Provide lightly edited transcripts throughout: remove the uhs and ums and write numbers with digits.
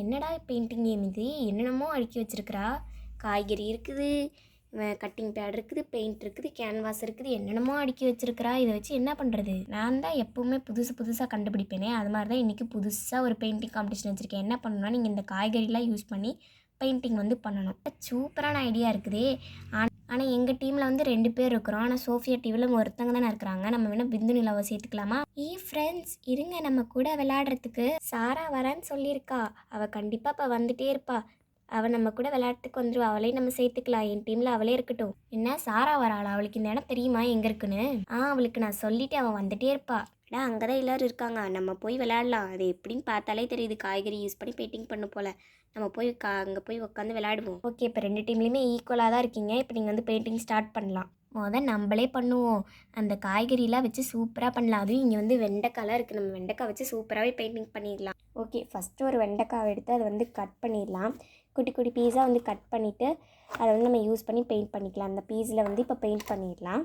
என்னடா painting game இது, என்னென்னமோ அடுக்கி வச்சிருக்கிறா. காய்கறி இருக்குது, கட்டிங் பேட் இருக்குது, பெயிண்ட் இருக்குது, கேன்வாஸ் இருக்குது, என்னென்னமோ அடுக்கி வச்சிருக்கிறா. இதை வச்சு என்ன பண்ணுறது? நான் தான் எப்போவுமே புதுசாக கண்டுபிடிப்பேனே, அது மாதிரி தான் இன்றைக்கி புதுசாக ஒரு பெயிண்டிங் காம்படிஷன் வச்சுருக்கேன். என்ன பண்ணணும்னா, நீங்கள் இந்த காய்கறிலாம் யூஸ் பண்ணி பெயிண்டிங் வந்து பண்ணணும். சூப்பரான ஐடியா இருக்குதே. ஆனால் எங்கள் டீமில் வந்து 2 பேர் இருக்கிறோம். ஆனால் சோஃபியா டீமில் ஒருத்தங்க தானே இருக்கிறாங்க. நம்ம வேணால் பிந்து நிலாவை சேர்த்துக்கலாமா? ஃப்ரெண்ட்ஸ் இருங்க, நம்ம கூட விளையாடுறதுக்கு சாரா வரேன்னு சொல்லியிருக்கா. அவள் கண்டிப்பாக இப்போ வந்துட்டே இருப்பா. அவள் நம்ம கூட விளையாட்டுக்கு வந்துடுவா. அவளையும் நம்ம சேர்த்துக்கலாம். என் டீமில் அவளே இருக்கட்டும். என்ன சாரா வராளா? அவளுக்கு இந்த இடம் தெரியுமா எங்கே இருக்குன்னு? அவளுக்கு நான் சொல்லிவிட்டு அவள் வந்துட்டே இருப்பா. அங்கே தான் எல்லோரும் இருக்காங்க, நம்ம போய் விளையாடலாம். அது எப்படின்னு பார்த்தாலே தெரியுது, காய்கறி யூஸ் பண்ணி பெயிண்டிங் பண்ண போல். நம்ம போய் அங்கே போய் உட்காந்து விளையாடுவோம். ஓகே, இப்போ 2 டீம்லேயுமே ஈக்குவலாக தான் இருக்கீங்க. இப்போ நீங்கள் வந்து பெயிண்டிங் ஸ்டார்ட் பண்ணலாம். நம்மளே பண்ணுவோம். அந்த காய்கறிலாம் வச்சு சூப்பராக பண்ணலாம். அதுவும் இங்கே வந்து வெண்டைக்காலாம் இருக்குது. நம்ம வெண்டைக்காய் வச்சு சூப்பராகவே பெயிண்டிங் பண்ணிடலாம். ஓகே, ஃபஸ்ட்டு ஒரு வெண்டைக்காவை எடுத்து அதை வந்து கட் பண்ணிடலாம். குட்டி குட்டி பீஸாக வந்து கட் பண்ணிவிட்டு அதை வந்து நம்ம யூஸ் பண்ணி பெயிண்ட் பண்ணிக்கலாம். அந்த பீஸில் வந்து இப்போ பெயிண்ட் பண்ணிடலாம்.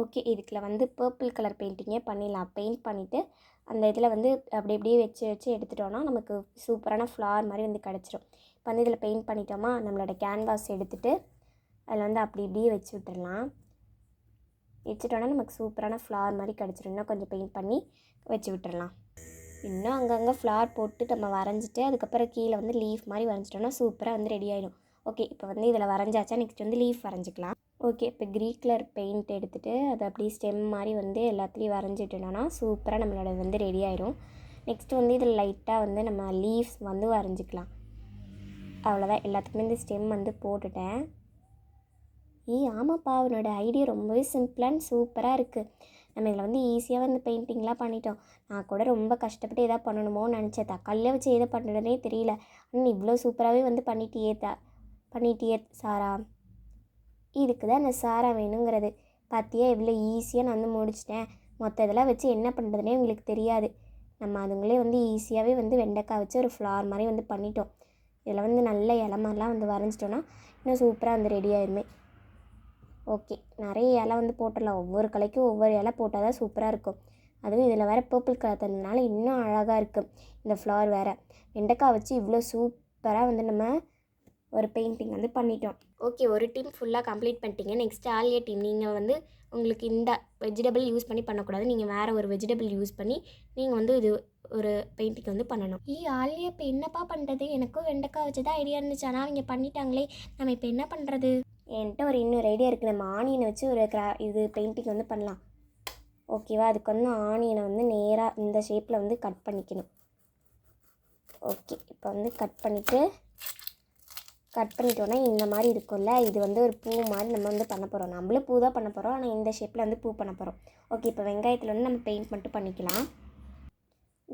ஓகே, இதுக்குள்ள வந்து பர்பிள் கலர் பெயிண்டிங்கே பண்ணிடலாம். பெயிண்ட் பண்ணிவிட்டு அந்த இதில் வந்து அப்படி அப்படியே வச்சு எடுத்துட்டோன்னா நமக்கு சூப்பரான ஃப்ளார் மாதிரி வந்து கிடச்சிரும். இப்போ வந்து இதில் பெயிண்ட் பண்ணிட்டோமா, நம்மளோட கேன்வாஸ் எடுத்துகிட்டு அதில் வந்து அப்படி இப்படியே வச்சு விட்டுடலாம். வச்சுட்டோன்னா நமக்கு சூப்பரான ஃப்ளார் மாதிரி கிடச்சிரும். இன்னும் கொஞ்சம் பெயிண்ட் பண்ணி வச்சு விட்டுடலாம். இன்னும் அங்கங்கே ஃப்ளார் போட்டு நம்ம வரைஞ்சிட்டு அதுக்கப்புறம் கீழே வந்து லீஃப் மாதிரி வரைஞ்சிட்டோன்னா சூப்பராக வந்து ரெடி ஆகிடும். ஓகே, இப்போ வந்து இதில் வரைஞ்சாச்சா, நெக்ஸ்ட் வந்து லீஃப் வரைஞ்சிக்கலாம். ஓகே, இப்போ க்ரீன் கலர் பெயிண்ட் எடுத்துகிட்டு அதை அப்படியே ஸ்டெம் மாதிரி வந்து எல்லாத்துலேயும் வரைஞ்சிட்டோன்னா சூப்பராக நம்மளோட வந்து ரெடி ஆயிடும். நெக்ஸ்ட்டு வந்து இதில் லைட்டாக வந்து நம்ம லீவ்ஸ் வந்து வரைஞ்சிக்கலாம். அவ்வளோதான், எல்லாத்துக்குமே இந்த ஸ்டெம் வந்து போட்டுட்டேன். ஆமாப்பா, அவனோட ஐடியா ரொம்பவே சிம்பிளாக சூப்பராக இருக்குது. நம்ம இதில் வந்து ஈஸியாக வந்து பெயிண்டிங்லாம் பண்ணிட்டோம். நான் கூட ரொம்ப கஷ்டப்பட்டு எதாவது பண்ணணுமோன்னு நினச்சேன். தக்காளியில் வச்சு எதை பண்ணுறதுனே தெரியல. ஆனால் இவ்வளோ சூப்பராகவே வந்து பண்ணிட்டியே சாரா. இதுக்கு தான் அந்த சாரா வேணுங்கிறது. பார்த்தியா எவ்வளோ ஈஸியாக நான் வந்து முடிச்சிட்டேன். மொத்த இதெல்லாம் வச்சு என்ன பண்ணுறதுனே உங்களுக்கு தெரியாது. நம்ம அதுங்களே வந்து ஈஸியாகவே வந்து வெண்டைக்காய் வச்சு ஒரு ஃப்ளார் மாதிரி வந்து பண்ணிட்டோம். இதில் வந்து நல்ல இலை மாதிரிலாம் வந்து வரைஞ்சிட்டோன்னா இன்னும் சூப்பராக வந்து ரெடி ஆயிருமே. ஓகே, நிறைய இலை வந்து போட்டுடலாம். ஒவ்வொரு கலைக்கும் ஒவ்வொரு இலை போட்டால் தான் சூப்பராக இருக்கும். அதுவும் இதில் வேறு பர்பிள் கலர் தந்ததுனால இன்னும் அழகாக இருக்குது இந்த ஃப்ளார் வேறு. வெண்டைக்காய் வச்சு இவ்வளோ சூப்பராக வந்து நம்ம ஒரு பெயிண்டிங் வந்து பண்ணிட்டோம். ஓகே, ஒரு டீம் ஃபுல்லாக கம்ப்ளீட் பண்ணிட்டீங்க. Next Alia team. நீங்கள் வந்து உங்களுக்கு இந்த வெஜிடபிள் யூஸ் பண்ணி பண்ணக்கூடாது. நீங்கள் வேறு ஒரு வெஜிடபிள் யூஸ் பண்ணி நீங்கள் வந்து இது ஒரு பெயிண்டிங் வந்து பண்ணணும். ஆலியா இப்போ என்னப்பா பண்ணுறது? எனக்கும் வெண்டைக்காய் வச்சு தான் ஐடியா இருந்துச்சு. ஆனால் அவங்க பண்ணிட்டாங்களே, நம்ம இப்போ என்ன பண்ணுறது? என்கிட்ட ஒரு இன்னொரு ஐடியா இருக்குது. நம்ம ஆனியனை வச்சு ஒரு இது பெயிண்டிங் வந்து பண்ணலாம். ஓகேவா? அதுக்கு வந்து ஆனியனை வந்து நேராக இந்த ஷேப்பில் வந்து கட் பண்ணிக்கணும். ஓகே, இப்போ வந்து கட் பண்ணிட்டோன்னா இந்த மாதிரி இருக்கும்ல, இது வந்து ஒரு பூ மாதிரி நம்ம வந்து பண்ண போகிறோம். நம்மளும் பூ தான் பண்ண போகிறோம், ஆனால் இந்த ஷேப்பில் வந்து பூ பண்ண போகிறோம். ஓகே, இப்போ வெங்காயத்தில் வந்து நம்ம பெயிண்ட் மட்டும் பண்ணிக்கலாம்.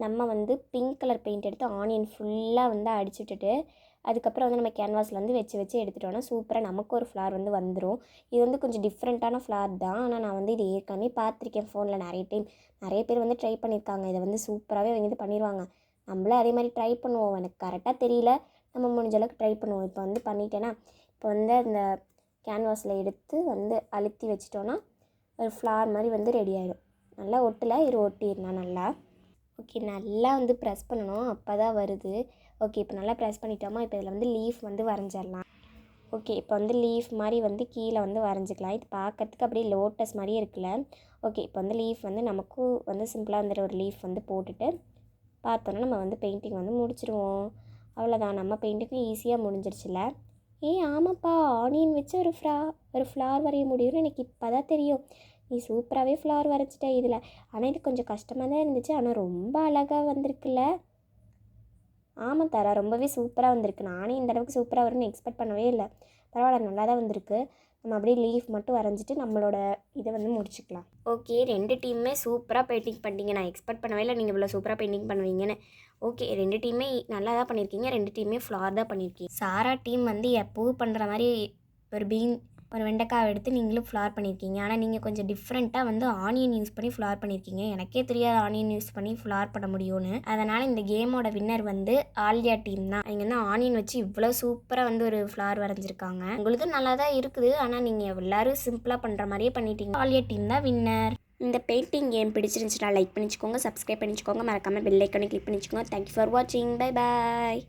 நம்ம வந்து பிங்க் கலர் பெயிண்ட் எடுத்து ஆனியன் ஃபுல்லாக வந்து அடிச்சு விட்டுட்டு அதுக்கப்புறம் வந்து நம்ம கேன்வாஸில் வந்து வச்சு எடுத்துட்டோன்னா சூப்பராக நமக்கு ஒரு ஃப்ளார் வந்து வந்துடும். இது வந்து கொஞ்சம் டிஃப்ரெண்ட்டான ஃப்ளார் தான். ஆனால் நான் வந்து இது ஏற்கனவே பார்த்துருக்கேன் ஃபோனில் நிறைய டைம். நிறைய பேர் வந்து ட்ரை பண்ணியிருக்காங்க. இதை வந்து சூப்பராகவே அவங்க இது பண்ணிடுவாங்க. நம்மளும் அதே மாதிரி ட்ரை பண்ணுவோம். எனக்கு கரெக்டாக தெரியல, நம்ம முடிஞ்ச அளவுக்கு ட்ரை பண்ணுவோம். இப்போ வந்து பண்ணிட்டேன்னா இப்போ வந்து அந்த கேன்வாஸில் எடுத்து வந்து அழுத்தி வச்சிட்டோன்னா ஒரு ஃப்ளார் மாதிரி வந்து ரெடி ஆகிடும். நல்லா ஒட்டிடலாம் நல்லா. ஓகே, நல்லா வந்து ப்ரெஸ் பண்ணணும், அப்போ தான் வருது. ஓகே, இப்போ நல்லா ப்ரெஸ் பண்ணிட்டோமா, இப்போ இதில் வந்து லீஃப் வந்து வரைஞ்சிடலாம். ஓகே, இப்போ வந்து லீஃப் மாதிரி வந்து கீழே வந்து வரைஞ்சிக்கலாம். இது பார்க்கறதுக்கு அப்படியே லோட்டஸ் மாதிரியே இருக்குல்ல. ஓகே, இப்போ வந்து லீஃப் வந்து நமக்கும் வந்து சிம்பிளாக வந்துட்டு ஒரு லீஃப் வந்து போட்டுட்டு பார்த்தோன்னா நம்ம வந்து பெயிண்டிங் வந்து முடிச்சிடுவோம். அவ்வளோதான், நம்ம பெயிண்டிங்கும் ஈஸியாக முடிஞ்சிருச்சுல. ஆமாப்பா, ஆனியன் வச்சு ஒரு ஃப்ளார் வரைய முடியும்னு எனக்கு இப்போ தான் தெரியும். நீ சூப்பராகவே ஃப்ளார் வரைச்சிட்ட இதில். ஆனால் இது கொஞ்சம் கஷ்டமாக தான் இருந்துச்சு, ஆனால் ரொம்ப அழகாக வந்திருக்குல்ல. ஆமாம் தாரா, ரொம்பவே சூப்பராக வந்திருக்கு. நானே இந்த அளவுக்கு சூப்பராக வரும்னு எக்ஸ்பெக்ட் பண்ணவே இல்லை. பரவாயில்ல, நல்லா தான் வந்திருக்கு. நம்ம அப்படியே லீஃப் மட்டும் வரைஞ்சிட்டு நம்மளோட இதை வந்து முடிச்சுக்கலாம். ஓகே, 2 டீமுமே சூப்பராக பெயிண்டிங் பண்ணிட்டீங்க. நான் எக்ஸ்பெக்ட் பண்ணவே இல்லை நீங்கள் இவ்வளோ சூப்பராக பெயிண்டிங் பண்ணுவீங்கன்னு. ஓகே, 2 டீமே நல்லா தான் பண்ணியிருக்கீங்க. 2 டீமே ஃப்ளார் தான் பண்ணியிருக்கீங்க. சாரா டீம் வந்து எப்போவும் பண்ணுற மாதிரி ஒரு வெண்டைக்காய் எடுத்து நீங்களும் ஃப்ளார் பண்ணியிருக்கீங்க. ஆனால் நீங்கள் கொஞ்சம் டிஃப்ரெண்ட்டாக வந்து ஆனியன் யூஸ் பண்ணி ஃப்ளார் பண்ணியிருக்கீங்க. எனக்கே தெரியாது ஆனியன் யூஸ் பண்ணி ஃப்ளார் பண்ண முடியும்னு. அதனால் இந்த கேமோட வின்னர் வந்து ஆலியா டீம் தான். அவங்க வந்து ஆனியன் வச்சு இவ்வளோ சூப்பராக வந்து ஒரு ஃப்ளார் வரைஞ்சிருக்காங்க. உங்களுக்கு நல்லா தான் இருக்குது, ஆனால் நீங்கள் எல்லோரும் சிம்பிளாக பண்ணுற மாதிரியே பண்ணிட்டீங்க. ஆலியா டீம் தான் வின்னர். இந்த பெயிண்டிங் கேம் பிடிச்சிருந்துச்சுன்னா லைக் பண்ணிச்சுக்கோங்க, சப்ஸ்கிரைப் பண்ணிச்சுக்கோங்க, மறக்காமல் பெல் ஐக்கானை கிளிக் பண்ணிச்சுக்கோங்க. தேங்க்யூ ஃபார் வாட்சிங். Bye bye.